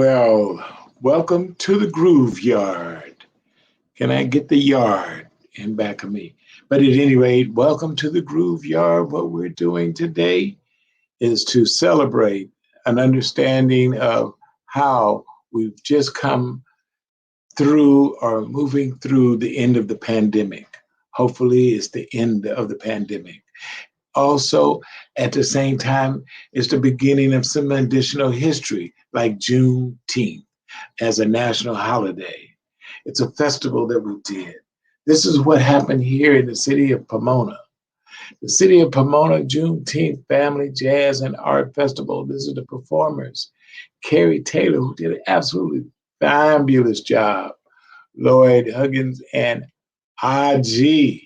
Well, welcome to the Groove Yard. Can I get the yard in back of me? But at any rate, welcome to the Groove Yard. What we're doing today is to celebrate an understanding of how we've just come through or moving through the end of the pandemic. Hopefully, it's the end of the pandemic. Also, at the same time, it's the beginning of some additional history, like Juneteenth as a national holiday. It's a festival that we did. This is what happened here in the city of Pomona. The city of Pomona Juneteenth Family Jazz and Art Festival. This is the performers. Carrie Taylor, who did an absolutely fabulous job. Lloyd Huggins and IG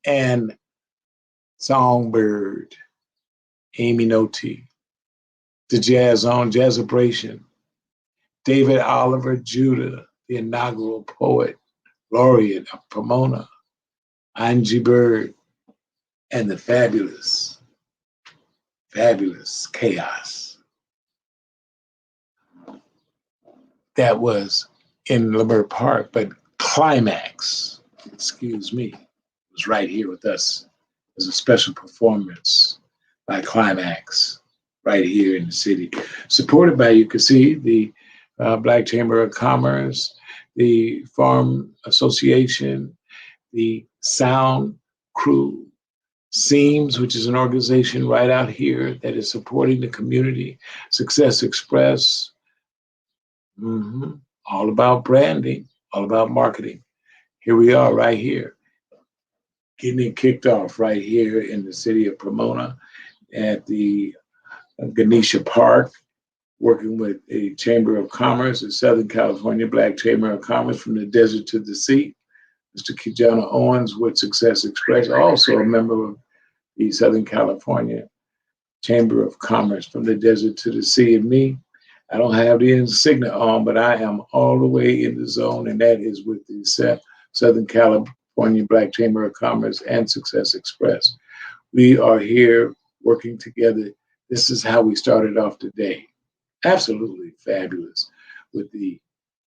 and Songbird, Amy Noti, the Jazz on Jazzabration, David Oliver Judah, the inaugural poet laureate of Pomona, Angie Bird, and the fabulous Chaos. That was in Lamert Park, but Climax, excuse me, was right here with us as a special performance by Climax right here in the city. Supported by, you can see, the Black Chamber of Commerce, the Farm Association, the Sound Crew, Seams, which is an organization right out here that is supporting the community, Success Express, all about branding, all about marketing. Here we are right here, getting it kicked off right here in the city of Pomona at the Ganesha Park, working with the Chamber of Commerce, the Southern California Black Chamber of Commerce from the desert to the sea. Mr. Kijana Owens with Success Express, also a member of the Southern California Chamber of Commerce from the desert to the sea. And me, I don't have the insignia on, but I am all the way in the zone, and that is with the Southern California Black Chamber of Commerce and Success Express. We are here working together. This is how we started off today. Absolutely fabulous with the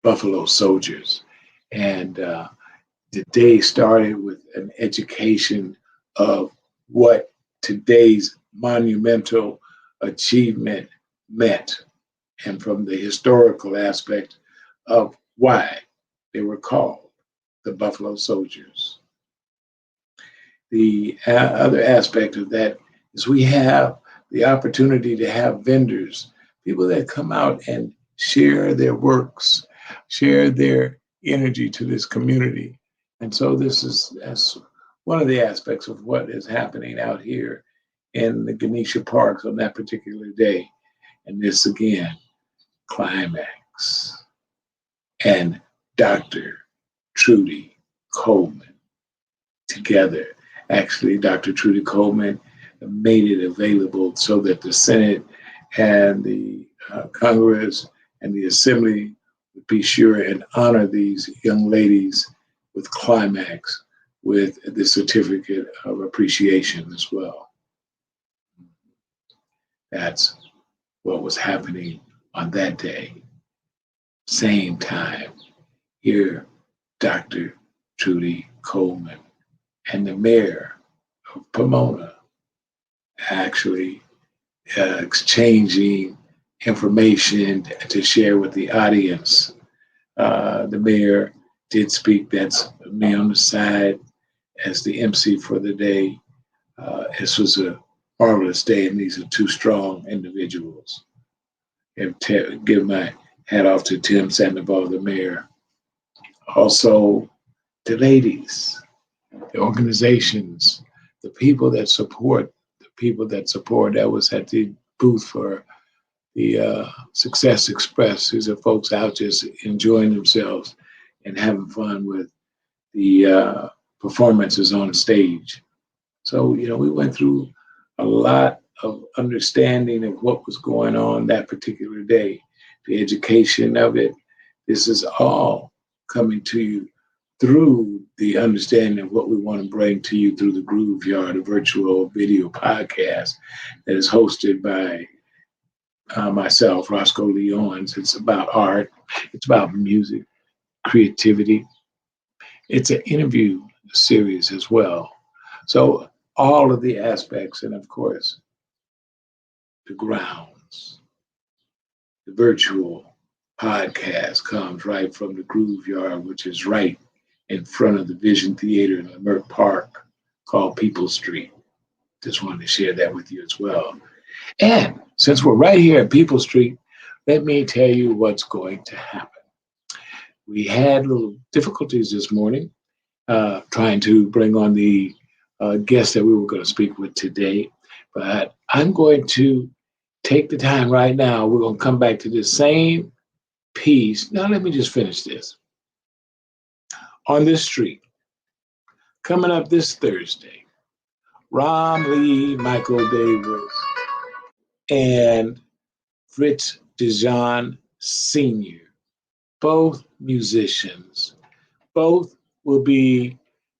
Buffalo Soldiers. And the day started with an education of what today's monumental achievement meant, and from the historical aspect of why they were called the Buffalo Soldiers. The other aspect of that is we have the opportunity to have vendors, people that come out and share their works, share their energy to this community. And so this is that's one of the aspects of what is happening out here in the Ganesha Parks on that particular day. And this again, Climax and Dr. Trudy Coleman together. Actually, Dr. Trudy Coleman made it available so that the Senate and the Congress and the Assembly would be sure and honor these young ladies with Climax with the certificate of appreciation as well. That's what was happening on that day. Same time, here, Dr. Trudy Coleman and the mayor of Pomona actually exchanging information to share with the audience. The mayor did speak. That's me on the side as the MC for the day. This was a marvelous day, and these are two strong individuals. And give my hat off to Tim Sandoval, the mayor. Also, the ladies, the organizations, the people that support, that was at the booth for the Success Express. These are folks out just enjoying themselves and having fun with the performances on stage. So, we went through a lot of understanding of what was going on that particular day, the education of it. This is all coming to you through the understanding of what we want to bring to you through the Groove Yard, a virtual video podcast that is hosted by myself, Roscoe Leons. It's about art, it's about music, creativity. It's an interview series as well. So, all of the aspects, and of course, the grounds, the virtual podcast comes right from the Groove Yard, which is right in front of the Vision Theater in Leimert Park called People Street. Just wanted to share that with you as well. And since we're right here at People Street, let me tell you what's going to happen. We had little difficulties this morning trying to bring on the guest that we were going to speak with today, but I'm going to take the time right now. We're going to come back to this same piece. Now, let me just finish this. On this street, coming up this Thursday, Rahmlee, Michael Davis, and Fritz Dijon Sr., both musicians, both will be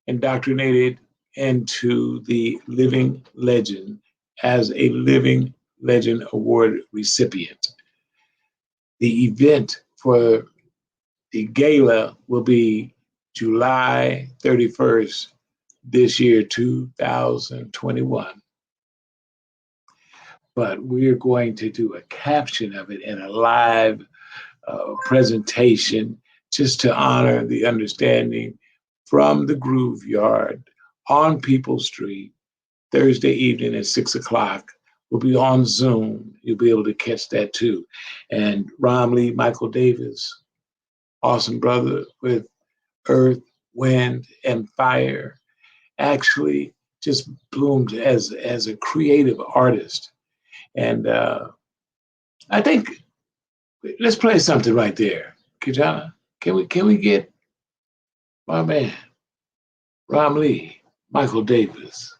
indoctrinated into the Living Legend as a Living Legend Award recipient. The event for the gala will be July 31st this year, 2021. But we're going to do a caption of it in a live presentation just to honor the understanding from the Groove Yard on People Street Thursday evening at 6 o'clock. We'll be on Zoom. You'll be able to catch that too. And Rahmlee, Michael Davis, awesome brother with Earth, Wind, and Fire, actually just bloomed as a creative artist. And I think let's play something right there. Kijana, can we get my man, Rahmlee, Michael Davis?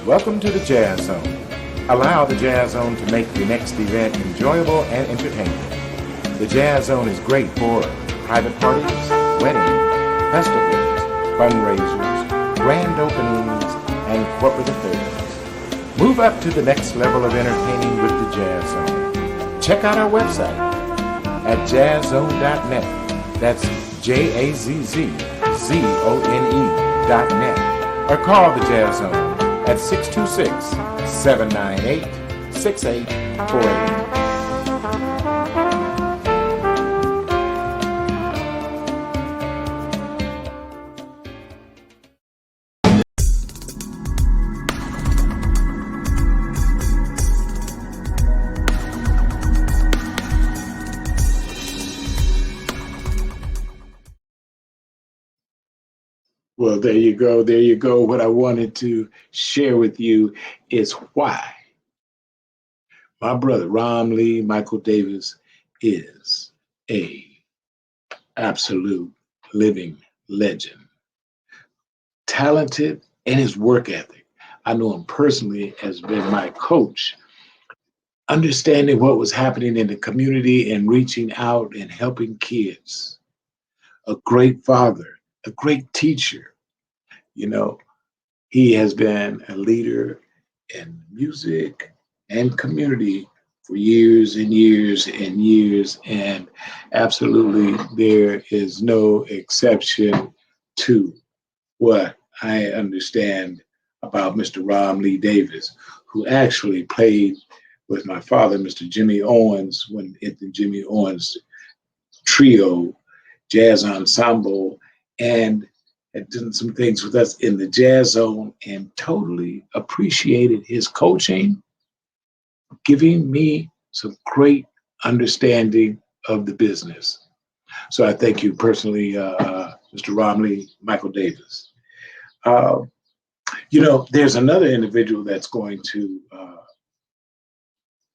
Welcome to the Jazz Zone. Allow the Jazz Zone to make your next event enjoyable and entertaining. The Jazz Zone is great for private parties, weddings, festivals, fundraisers, grand openings, and corporate affairs. Move up to the next level of entertaining with the Jazz Zone. Check out our website at jazzzone.net. That's JAZZZONE.net. Or call the Jazz Zone at 626-798-6848. Well, there you go. There you go. What I wanted to share with you is why my brother, Rahmlee Michael Davis, is a absolute living legend. Talented in his work ethic. I know him personally, has been my coach. Understanding what was happening in the community and reaching out and helping kids. A great father, a great teacher. You know, he has been a leader in music and community for years and years and years. And absolutely, there is no exception to what I understand about Mr. Rahmlee Davis, who actually played with my father, Mr. Jimmy Owens, when at the Jimmy Owens Trio Jazz Ensemble, and had done some things with us in the Jazz Zone, and totally appreciated his coaching, giving me some great understanding of the business. So I thank you personally, Mr. Rahmlee Michael Davis. You know, there's another individual that's going to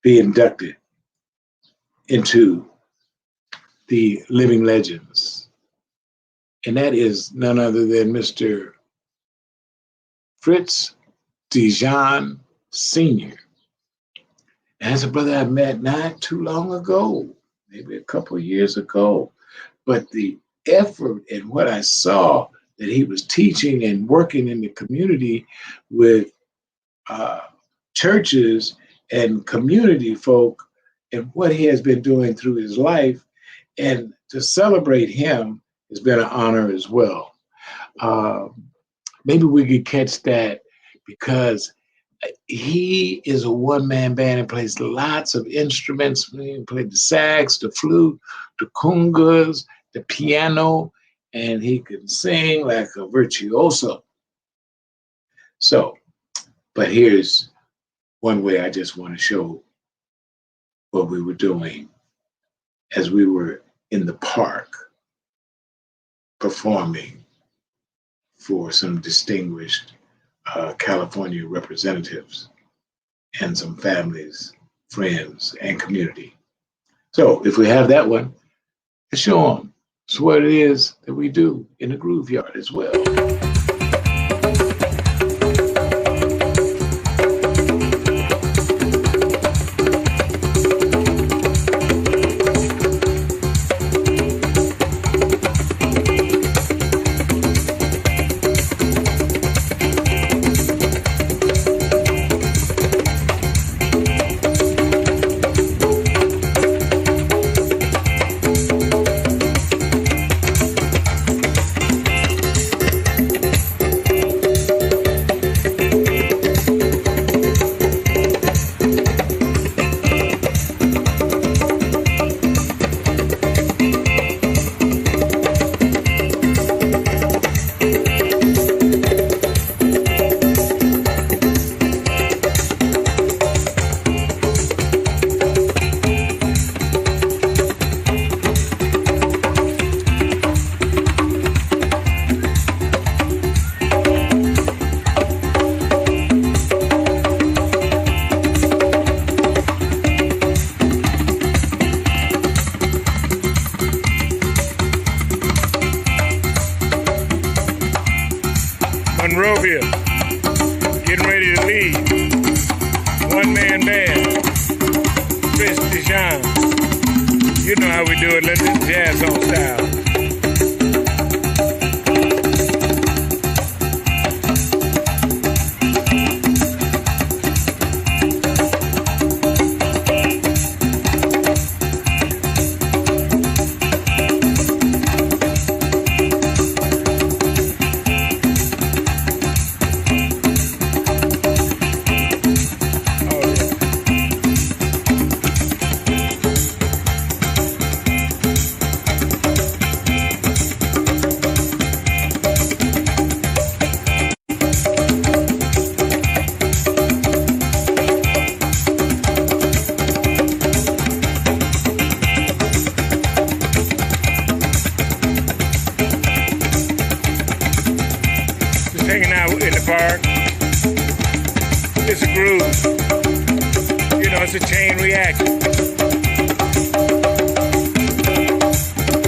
be inducted into the Living Legends, and that is none other than Mr. Fritz Dijon Sr. That's a brother I met not too long ago, maybe a couple of years ago. But the effort and what I saw that he was teaching and working in the community with churches and community folk, and what he has been doing through his life, and to celebrate him has been an honor as well. Maybe we could catch that, because he is a one-man band and plays lots of instruments. He played the sax, the flute, the congas, the piano, and he can sing like a virtuoso. So, but here's one way I just want to show what we were doing as we were in the park performing for some distinguished California representatives and some families, friends, and community. So if we have that one, let's show them. It's what it is that we do in the Groove Yard as well. getting ready to leave. One man band, Chris Dijon. You know how we do it. Let this jazz on style. Hanging out in the park. It's a groove. You know, it's a chain reaction.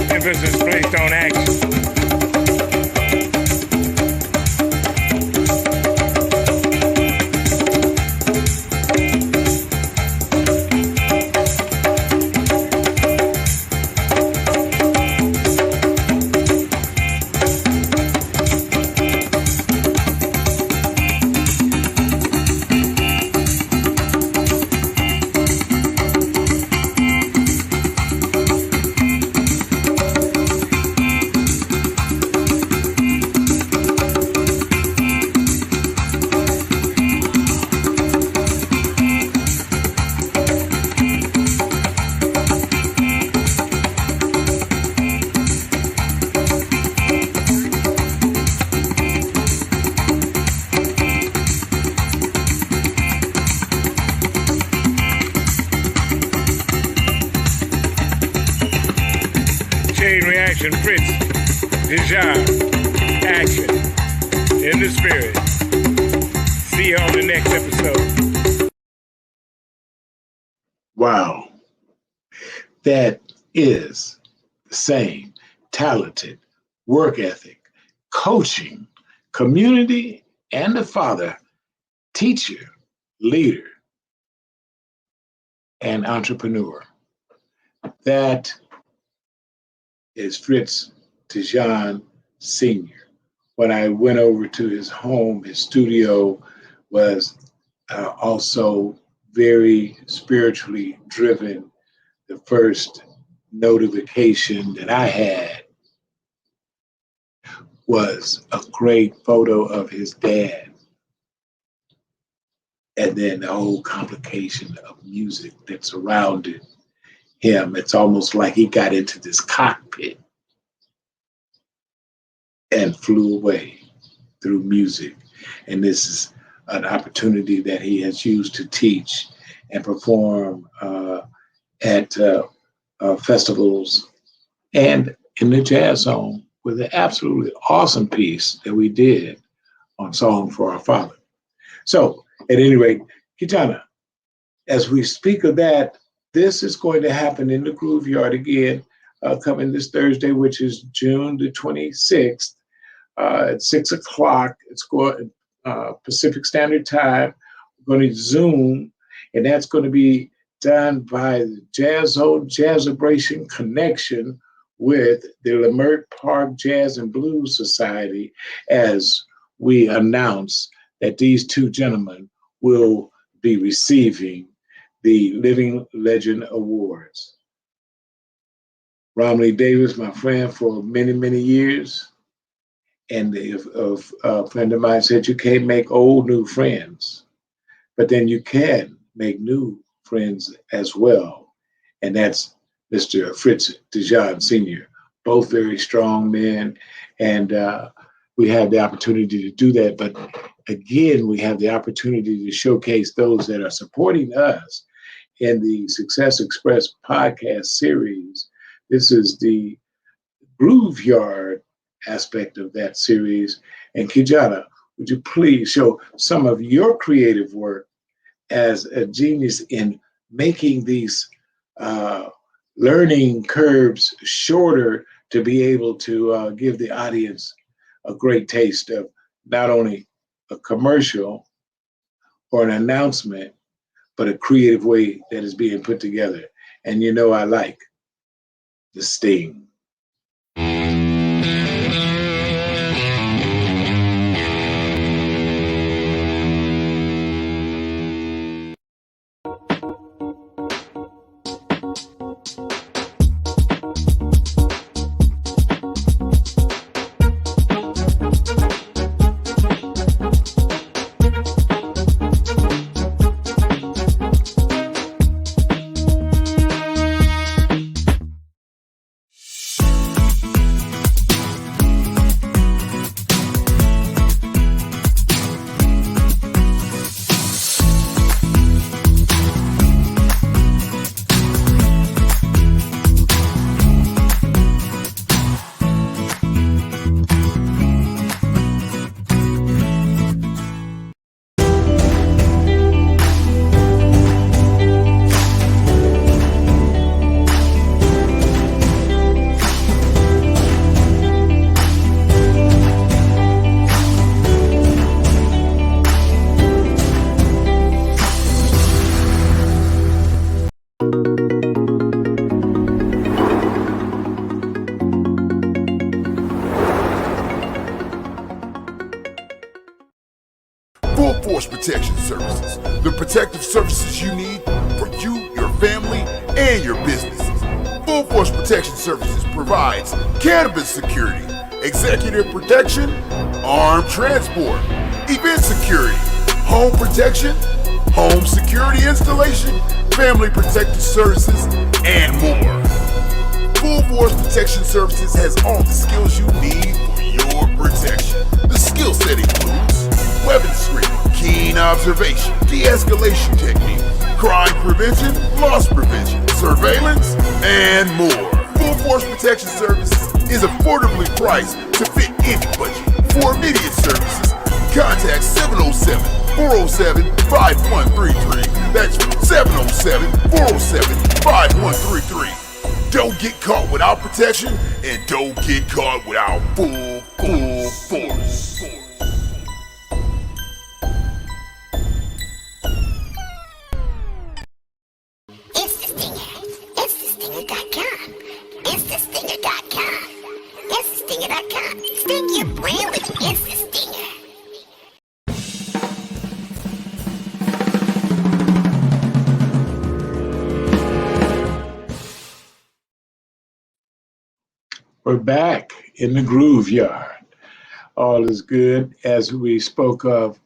Emphasis placed on action. Chain reaction, Fritz, Dijon, action, in the spirit. See you on the next episode. Wow. That is the same talented work ethic, coaching, community, and the father, teacher, leader, and entrepreneur. That is Fritz Dijon Sr. When I went over to his home, his studio was also very spiritually driven. The first notification that I had was a great photo of his dad. And then the whole complication of music that surrounded him. It's almost like he got into this cockpit and flew away through music. And this is an opportunity that he has used to teach and perform at festivals and in the Jazz Zone with an absolutely awesome piece that we did on Song for Our Father. So, at any rate, Kitana, as we speak of that, this is going to happen in the Groove Yard again, coming this Thursday, which is June the 26th at 6 o'clock. It's going Pacific Standard Time. We're going to Zoom, and that's going to be done by the Jazz Zone Jazzabration Connection with the Lemert Park Jazz and Blues Society, as we announce that these two gentlemen will be receiving the Living Legend Awards. Rahmlee Davis, my friend for many, many years, and a friend of mine said you can't make old new friends, but then you can make new friends as well. And that's Mr. Fritz Dijon Sr., both very strong men. And we have the opportunity to do that. But again, we have the opportunity to showcase those that are supporting us in the Success Express podcast series. This is the Groove Yard aspect of that series. And Kijana, would you please show some of your creative work as a genius in making these learning curves shorter to be able to give the audience a great taste of not only a commercial, or an announcement, but a creative way that is being put together. And you know, I like the sting. Full Force Protection Services, the protective services you need for you, your family, and your businesses. Full Force Protection Services provides cannabis security, executive protection, armed transport, event security, home protection, home security installation, family protective services, and more. Full Force Protection Services has all the skills you need for your protection. The skill set includes weapon screening, keen observation, de-escalation techniques, crime prevention, loss prevention, surveillance, and more. Full Force Protection Services is affordably priced to fit any budget. For immediate services, contact 707-407-5133. That's 707-407-5133. Don't get caught without protection, and don't get caught without full force. It's the Stinger. It's the Stinger.com. It's the Stinger.com. It's the Stinger.com. Sting your brain with It's the Stinger. We're back in the groove yard. All is good. As we spoke of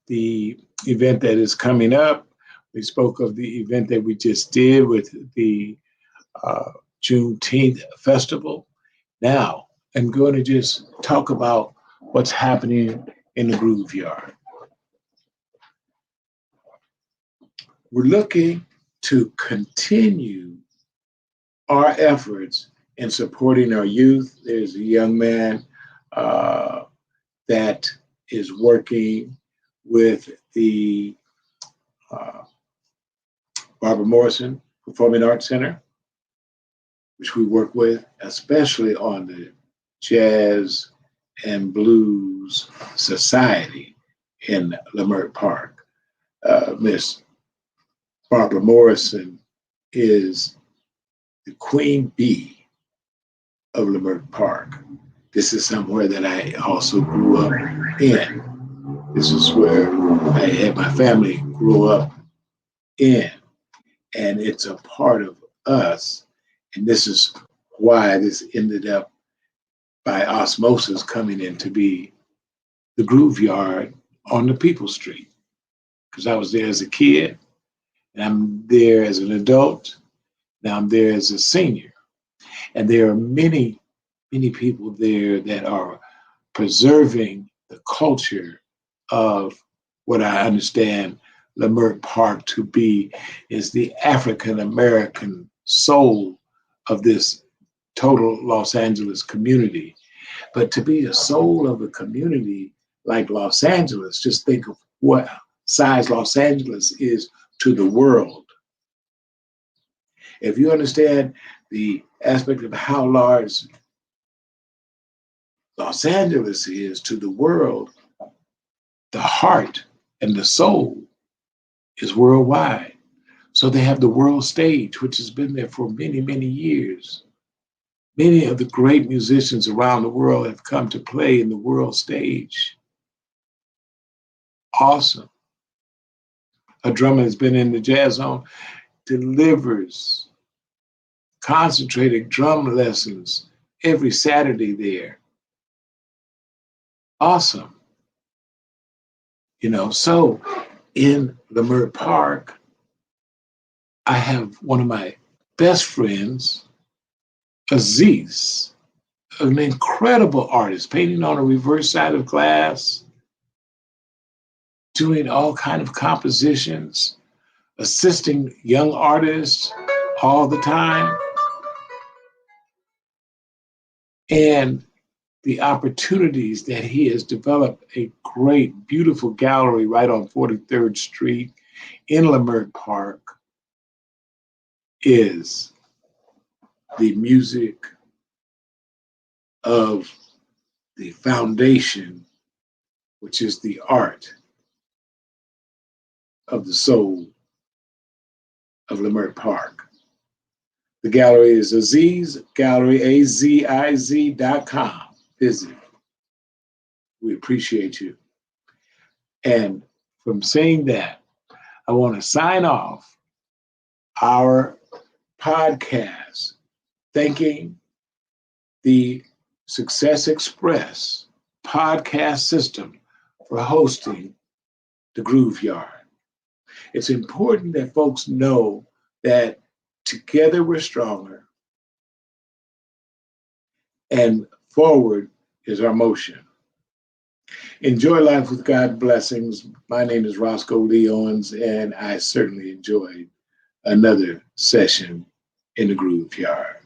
the event that is coming up, we spoke of the event that we just did with the Juneteenth festival. Now, I'm going to just talk about what's happening in the groove yard. We're looking to continue our efforts in supporting our youth. There's a young man that is working with the Barbara Morrison Performing Arts Center, which we work with, especially on the Jazz and Blues Society in Leimert Park. Miss Barbara Morrison is the queen bee of Leimert Park. This is somewhere that I also grew up in. This is where I had my family grow up in. And it's a part of us. And this is why this ended up by osmosis coming in to be the Groove Yard on the People Street. Because I was there as a kid, and I'm there as an adult, now I'm there as a senior. And there are many, many people there that are preserving the culture of what I understand Leimert Park to be, is the African American soul of this total Los Angeles community. But to be a soul of a community like Los Angeles, just think of what size Los Angeles is to the world. If you understand the aspect of how large Los Angeles is to the world, the heart and the soul is worldwide. So they have the world stage, which has been there for many, many years. Many of the great musicians around the world have come to play in the world stage. Awesome. A drummer has been in the Jazz Zone, delivers concentrated drum lessons every Saturday there. Awesome. So in Leimert Park, I have one of my best friends, Aziz, an incredible artist, painting on a reverse side of glass, doing all kind of compositions, assisting young artists all the time. And the opportunities that he has developed a great, beautiful gallery right on 43rd Street in Leimert Park is the music of the foundation, which is the art of the soul of Leimert Park. The gallery is Aziz Gallery, AZIZ.com. Visit. We appreciate you. And from saying that, I want to sign off our podcast thanking the Success Express podcast system for hosting the Groove Yard. It's important that folks know that together we're stronger and forward is our motion. Enjoy life with God blessings. My name is Roscoe Lee Owens, and I certainly enjoyed another session in the Groove Yard.